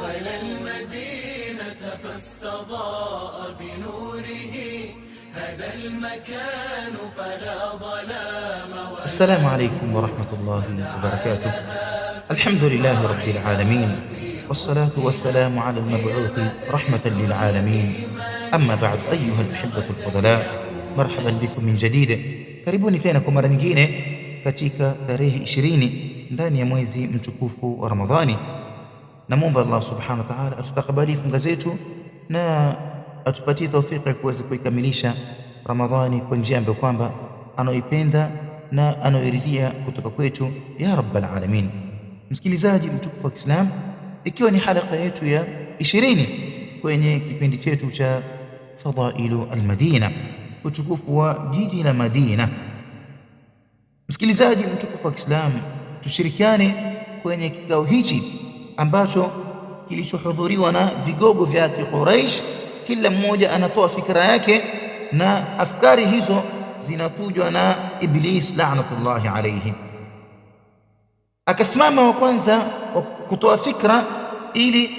دخل المدينة فاستضاء بنوره هذا المكان فلا ظلام. السلام عليكم ورحمة الله وبركاته. الحمد لله رب العالمين، والصلاة والسلام على المبعوث رحمة للعالمين. أما بعد، أيها الأحبة الفضلاء، مرحبا بكم من جديد. karibuni tena kwa mara nyingine katika tarehe 20 ndani ya mwezi mtukufu wa Ramadhani. Namuomba Allah subhanahu wa ta'ala atutakabali funga zetu na atupatie taufiki ya kuweza kuikamilisha Ramadhani kwa njia ambayo kwamba anaipenda na anayoridhia kutoka kwetu ya rabbal alamin. Msikilizaji mtukufu wa Kiislam, ikiwa ni halaka yetu ya 20 kwenye kipindi chetu cha Fadailu al-Madina, utukufu wa jiji la Madina. Msikilizaji mtukufu wa Kiislam, tushirikiane kwenye kikao hichi ambacho kilichohudhuriwa na vigogo vya Quraysh. Kila mmoja anatoa fikra yake na afkari hizo zinatujwa na Iblis la'natullahi alayhi. Akasimama wa kwanza kutoa fikra ili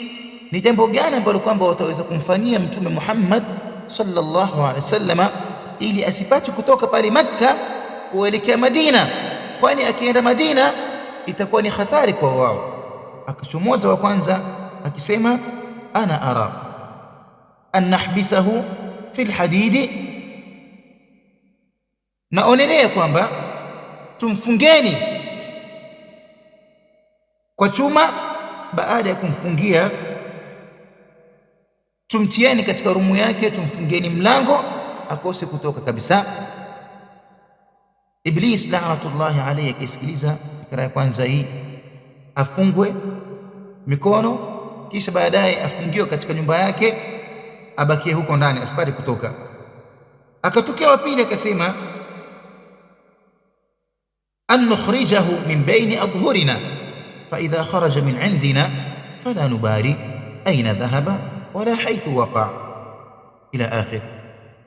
ni jambo gani ambalo kwamba wataweza kumfanyia Mtume Muhammad sallallahu alaihi wasallam ili asipate kutoka pale Makka kuelekea Madina, kwani akienda Madina itakuwa ni hatari kwa wao. Akachomoza wa kwanza akisema, ana ara an nahbisahu fi alhadidi, naonelea kwamba tumfungeni kwa chuma. Baada ya kumfungia, tumtieni katika rumu yake, tumfungeni mlango akose kutoka kabisa. Iblis la'natullahi alayhi akisikiliza fikra ya kwanza hii, afungwe mikono kisha baadaye afungiwe katika nyumba yake, abakie huko ndani asipate kutoka. Akatokea wa pili akasema, an nukhrijahu min baini adhhurina fa idha kharaja min indina fala nubari aina dhahaba wala haythu waqa ila akhir.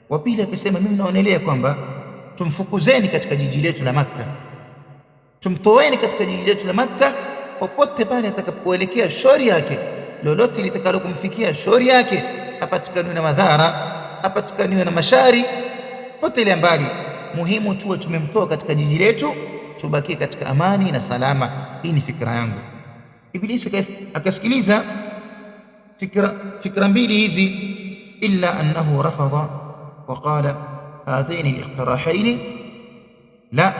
Wa pili akasema, mimi naonelea kwamba tumfukuzeni katika jiji letu la Makka, tumtoeni katika jiji letu la Makka, popote pale atakapoelekea shauri yake, lolote litakalo kumfikia shauri yake, apatikaniwe na madhara, apatikaniwe na mashari, pote ile mbali, muhimu tuwe tumemtoa katika jiji letu, tubakie katika amani na salama. Hii ni fikra yangu. Ibilisi akasikiliza fikra mbili hizi, illa annahu rafadha wa qala hadhaini al-iqtirahaini la,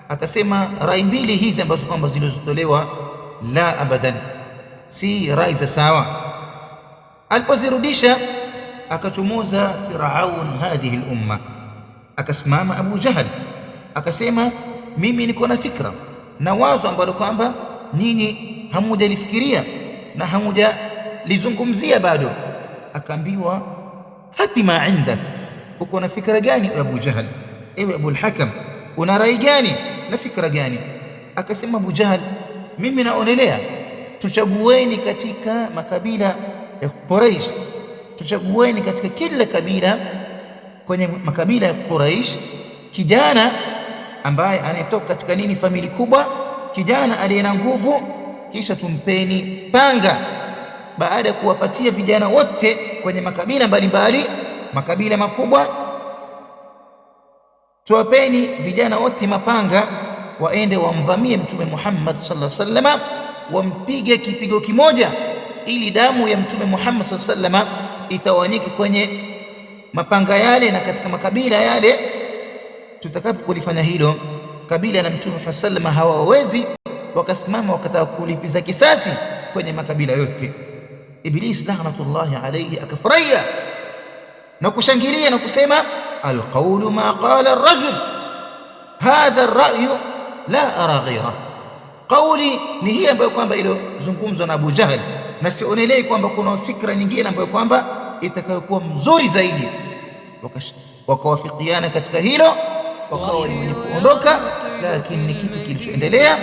akasema rai mbili hizi ambazo kwamba zilizotolewa, la abadan, si rai za sawa. Alipozirudisha akachomoza Firaun hadhihi al-umma, akasimama Abu Jahal akasema, mimi niko na fikra na wazo ambalo kwamba nyinyi hamujalifikiria na hamujalizungumzia bado. Akaambiwa, hati ma indak, uko na fikra gani Abu Jahal? Ewe Abu al-Hakam, una rai gani na fikra gani? Akasema Abu Jahal, mimi naonelea tuchagueni katika makabila ya Quraysh, tuchagueni katika kila kabila kwenye makabila ya Quraysh kijana ambaye anayetoka katika nini, famili kubwa, kijana aliye na nguvu, kisha tumpeni panga. Baada ya kuwapatia vijana wote kwenye makabila mbalimbali, makabila makubwa, tuwapeni vijana wote mapanga, waende wamvamie Mtume Muhammad sallallahu alaihi wasallam, wampige kipigo kimoja, ili damu ya Mtume Muhammad sallallahu alaihi wasallam itawanyike kwenye mapanga yale na katika makabila yale. Tutakapo kulifanya hilo, kabila na Mtume Muhammad sallallahu alaihi wasallam hawawezi wakasimama wakataka kulipiza kisasi kwenye makabila yote. Iblis la'natullahi alayhi akafurahia na kushangilia na kusema, alqawlu ma qala ar-rajul hadha ar-ra'yu la ara ghayra, qawli ni hii ambayo kwamba iliyozungumzwa na Abu Jahal, na sionelei kwamba kuna fikra nyingine ambayo kwamba itakayokuwa mzuri zaidi. Wakawafikiana katika hilo, wakawa wenye kuondoka, lakini kitu kilichoendelea.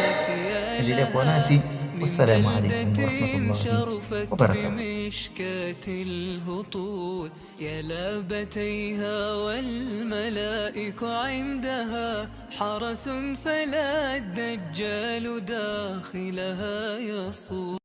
Endelea kuwa nasi. والسلام عليكم ورحمة الله وبركاته. مشكاة الهطول يا لابتيها والملائك عندها حرس فلا الدجال داخلها يصول.